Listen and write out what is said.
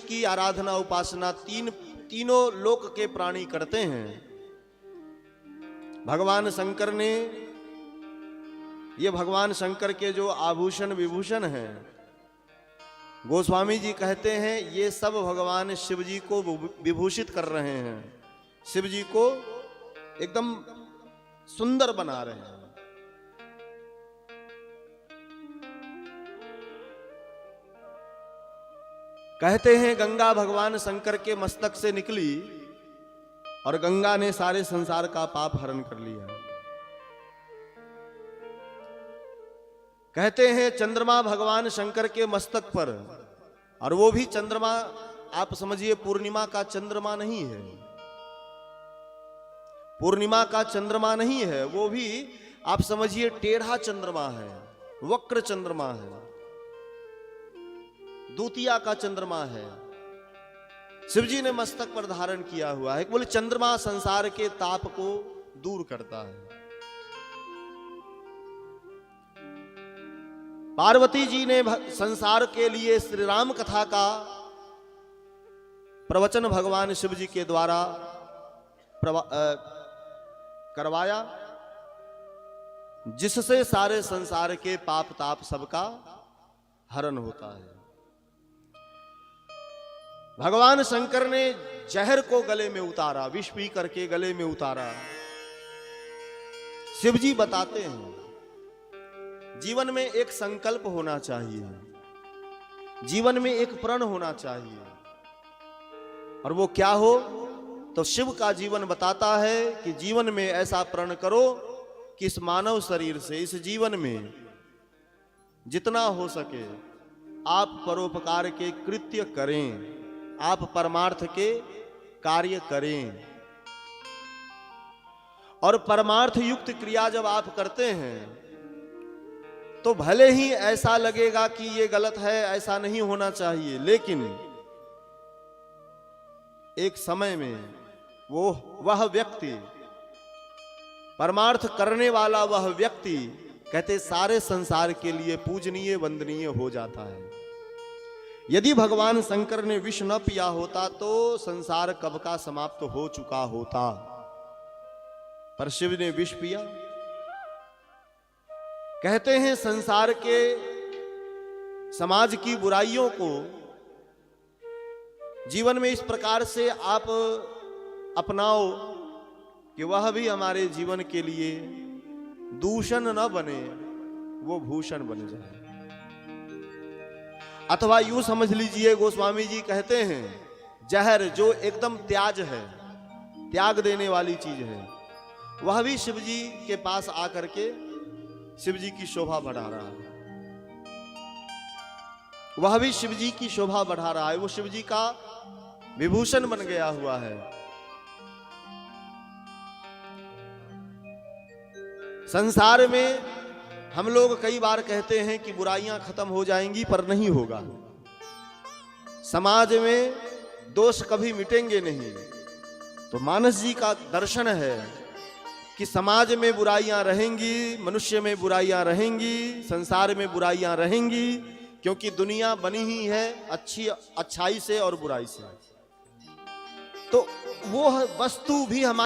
की आराधना उपासना तीनों लोक के प्राणी करते हैं। भगवान शंकर ने, ये भगवान शंकर के जो आभूषण विभूषण हैं, गोस्वामी जी कहते हैं ये सब भगवान शिव जी को विभूषित कर रहे हैं, शिव जी को एकदम सुंदर बना रहे हैं। कहते हैं गंगा भगवान शंकर के मस्तक से निकली और गंगा ने सारे संसार का पाप हरण कर लिया। कहते हैं चंद्रमा भगवान शंकर के मस्तक पर, और वो भी चंद्रमा आप समझिए पूर्णिमा का चंद्रमा नहीं है, पूर्णिमा का चंद्रमा नहीं है, वो भी आप समझिए टेढ़ा चंद्रमा है, वक्र चंद्रमा है, दूतिया का चंद्रमा है, शिवजी ने मस्तक पर धारण किया हुआ है। बोले चंद्रमा संसार के ताप को दूर करता है। पार्वती जी ने संसार के लिए श्री राम कथा का प्रवचन भगवान शिव जी के द्वारा करवाया, जिससे सारे संसार के पाप ताप सबका हरण होता है। भगवान शंकर ने जहर को गले में उतारा, विष पी करके गले में उतारा। शिव जी बताते हैं जीवन में एक संकल्प होना चाहिए, जीवन में एक प्रण होना चाहिए, और वो क्या हो? तो शिव का जीवन बताता है कि जीवन में ऐसा प्रण करो कि इस मानव शरीर से, इस जीवन में जितना हो सके आप परोपकार के कृत्य करें, आप परमार्थ के कार्य करें। और परमार्थ युक्त क्रिया जब आप करते हैं तो भले ही ऐसा लगेगा कि ये गलत है, ऐसा नहीं होना चाहिए, लेकिन एक समय में वह व्यक्ति, परमार्थ करने वाला वह व्यक्ति, कहते सारे संसार के लिए पूजनीय वंदनीय हो जाता है। यदि भगवान शंकर ने विष न पिया होता तो संसार कब का समाप्त हो चुका होता, पर शिव ने विष पिया। कहते हैं संसार के समाज की बुराइयों को जीवन में इस प्रकार से आप अपनाओ कि वह भी हमारे जीवन के लिए दूषण न बने, वो भूषण बन जाए। अथवा यूं समझ लीजिए, गोस्वामी जी कहते हैं जहर जो एकदम त्याज है, त्याग देने वाली चीज है, वह भी शिव जी के पास आकर के शिव जी की शोभा बढ़ा रहा है, वह भी शिव जी की शोभा बढ़ा रहा है, वो शिव जी का विभूषण बन गया हुआ है। संसार में हम लोग कई बार कहते हैं कि बुराइयां खत्म हो जाएंगी, पर नहीं होगा। समाज में दोष कभी मिटेंगे नहीं। तो मानस जी का दर्शन है कि समाज में बुराइयां रहेंगी, मनुष्य में बुराइयां रहेंगी, संसार में बुराइयां रहेंगी, क्योंकि दुनिया बनी ही है अच्छाई से और बुराई से। तो वो वस्तु भी हमारे